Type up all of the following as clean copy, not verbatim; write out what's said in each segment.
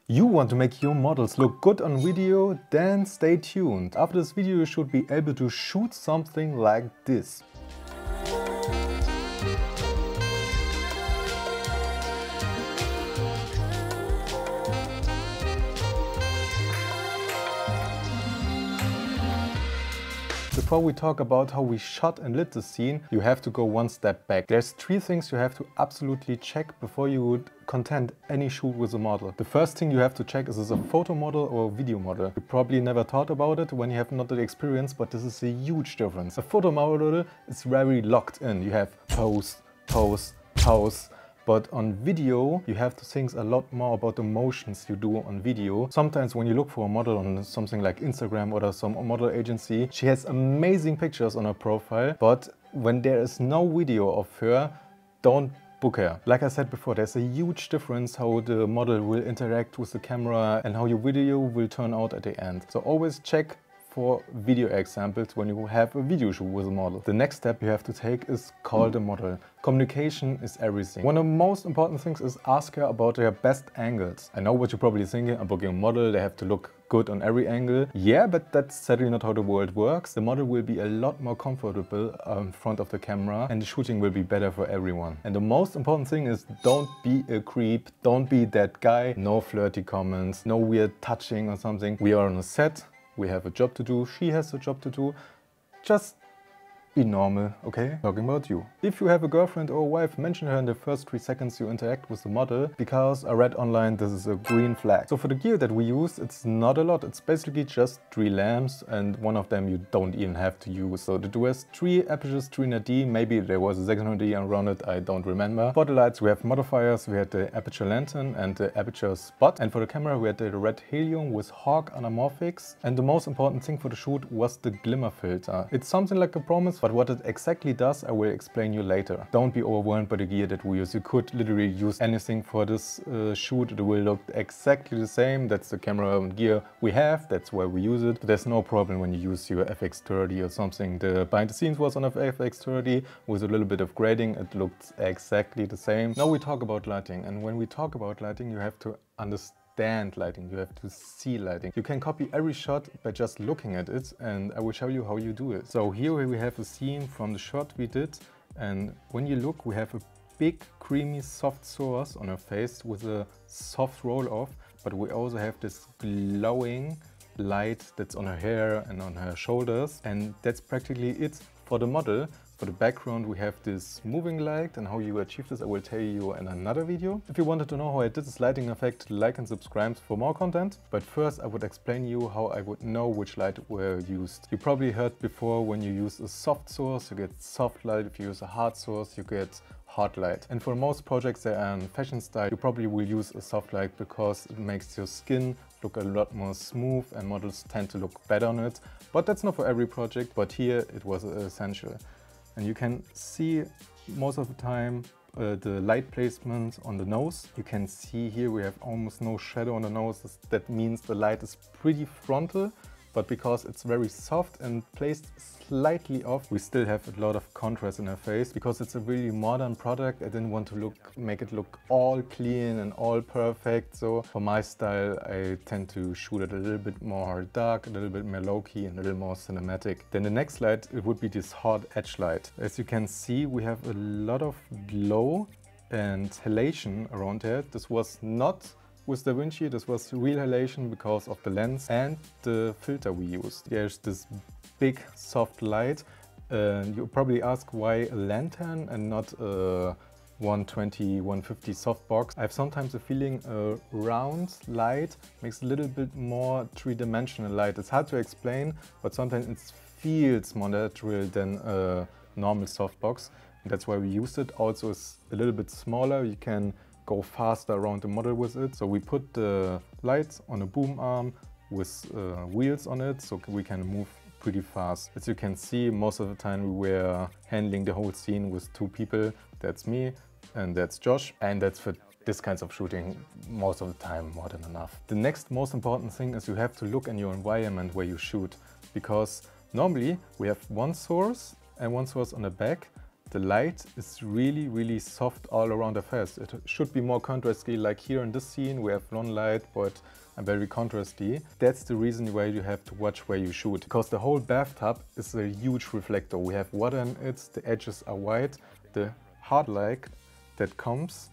You want to make your models look good on video? Then stay tuned. After this video you should be able to shoot something like this. Before we talk about how we shot and lit the scene, you have to go one step back. There's 3 things you have to absolutely check before you would content any shoot with a model. The first thing you have to check is a photo model or a video model. You probably never thought about it when you have not the experience, but this is a huge difference. A photo model is very locked in. You have pose, pose, pose. But on video, you have to think a lot more about the motions you do on video. Sometimes when you look for a model on something like Instagram or some model agency, she has amazing pictures on her profile, but when there is no video of her, don't book her. Like I said before, there's a huge difference how the model will interact with the camera and how your video will turn out at the end. So always check for video examples when you have a video shoot with a model. The next step you have to take is call the model. Communication is everything. One of the most important things is ask her about their best angles. I know what you're probably thinking, I'm booking a model, they have to look good on every angle. Yeah, but that's sadly not how the world works. The model will be a lot more comfortable in front of the camera and the shooting will be better for everyone. And the most important thing is don't be a creep, don't be that guy. No flirty comments, no weird touching or something. We are on a set. We have a job to do, she has a job to do. Just be normal, okay? Talking about you. If you have a girlfriend or a wife, mention her in the first 3 seconds you interact with the model, because I read online this is a green flag. So for the gear that we use, it's not a lot. It's basically just 3 lamps and one of them you don't even have to use. So the duo has 3 apertures, 300D, maybe there was a 600D around it, I don't remember. For the lights we have modifiers, we had the aperture lantern and the aperture spot. And for the camera we had the red helium with Hawk anamorphics. And the most important thing for the shoot was the glimmer filter. It's something like a promise, but what it exactly does I will explain you later. Don't be overwhelmed by the gear that we use. You could literally use anything for this shoot. It will look exactly the same. That's the camera and gear we have. That's why we use it. But there's no problem when you use your FX30 or something. The behind the scenes was on a FX30 with a little bit of grading. It looked exactly the same. Now we talk about lighting. And when we talk about lighting, you have to understand lighting, you have to see lighting. You can copy every shot by just looking at it, and I will show you how you do it. So here we have a scene from the shot we did, and when you look we have a big creamy soft source on her face with a soft roll off, but we also have this glowing light that's on her hair and on her shoulders, and that's practically it for the model. For the background we have this moving light, and how you achieve this I will tell you in another video. If you wanted to know how I did this lighting effect, like and subscribe for more content. But first I would explain you how I would know which light were used. You probably heard before, when you use a soft source you get soft light, if you use a hard source you get hard light. And for most projects that are in fashion style, you probably will use a soft light because it makes your skin look a lot more smooth and models tend to look better on it. But that's not for every project, but here it was essential. And you can see most of the time the light placement on the nose. You can see here we have almost no shadow on the nose. That means the light is pretty frontal, but because it's very soft and placed slightly off, we still have a lot of contrast in her face. Because it's a really modern product, I didn't want to make it look all clean and all perfect. So for my style, I tend to shoot it a little bit more dark, a little bit more low-key and a little more cinematic. Then the next light, it would be this hard edge light. As you can see, we have a lot of glow and halation around here. This was not with DaVinci, this was real halation because of the lens and the filter we used. There's this big soft light. You probably ask why a lantern and not a 120, 150 softbox. I have sometimes a feeling a round light makes a little bit more 3-dimensional light. It's hard to explain, but sometimes it feels more natural than a normal softbox. And that's why we used it. Also it's a little bit smaller. You can go faster around the model with it. So we put the lights on a boom arm with wheels on it, so we can move pretty fast. As you can see, most of the time we were handling the whole scene with 2 people. That's me and that's Josh, and that's for this kinds of shooting most of the time more than enough. The next most important thing is you have to look in your environment where you shoot, because normally we have one source and one source on the back, The light is really soft all around the face. It should be more contrasty, like here in this scene we have one light but very contrasty. That's the reason why you have to watch where you shoot, because the whole bathtub is a huge reflector. We have water in it, the edges are white, the hard light that comes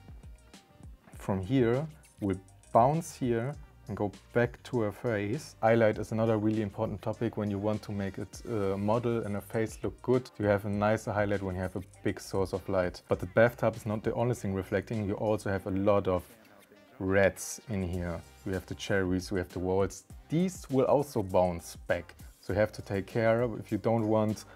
from here will bounce here and go back to her face. Highlight is another really important topic when you want to make it model and a face look good. You have a nicer highlight when you have a big source of light. But the bathtub is not the only thing reflecting. You also have a lot of reds in here. We have the cherries, we have the walls. These will also bounce back. So you have to take care of, if you don't want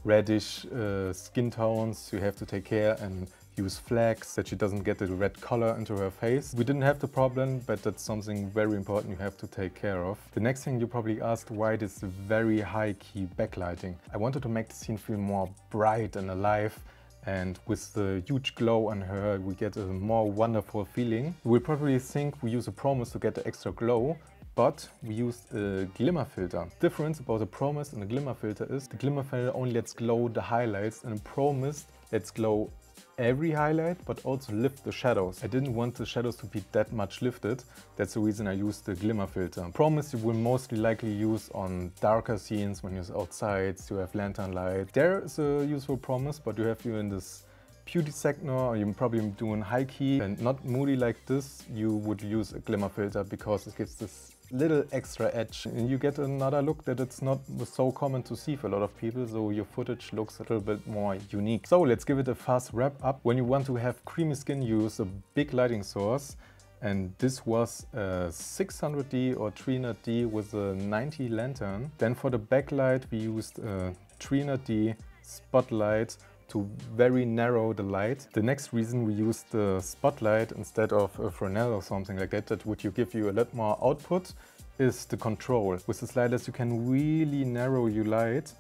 reddish skin tones, you have to take care and use flags that she doesn't get the red color into her face. We didn't have the problem, but that's something very important you have to take care of. The next thing you probably asked, why this very high key backlighting. I wanted to make the scene feel more bright and alive, and with the huge glow on her we get a more wonderful feeling. You will probably think we use a promise to get the extra glow, but we used a glimmer filter. The difference about a promise and a glimmer filter is the glimmer filter only lets glow the highlights, and a promise lets glow every highlight but also lift the shadows. I didn't want the shadows to be that much lifted. That's the reason I used the glimmer filter. Promise you will mostly likely use on darker scenes when you're outside, so you have lantern light. There is a useful promise, but you have you in this beauty sector, or you're probably doing high key and not moody like this, you would use a glimmer filter because it gives this little extra edge and you get another look that it's not so common to see for a lot of people, so your footage looks a little bit more unique. So let's give it a fast wrap up. When you want to have creamy skin, you use a big lighting source, and this was a 600D or 300D with a 90 lantern. Then for the backlight we used a 300D spotlight to very narrow the light. The next reason we used the spotlight instead of a Fresnel or something like that, that would give you a lot more output, is the control. With the sliders you can really narrow your light,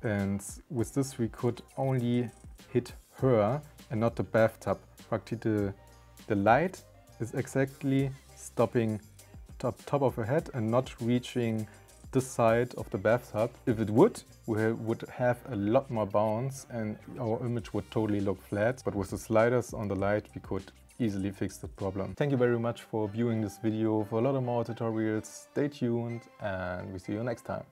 and with this we could only hit her and not the bathtub. Practically the light is exactly stopping top of her head and not reaching this side of the bathtub. If it would, we would have a lot more bounce and our image would totally look flat. But with the sliders on the light, we could easily fix the problem. Thank you very much for viewing this video. For a lot of more tutorials, stay tuned and we see you next time.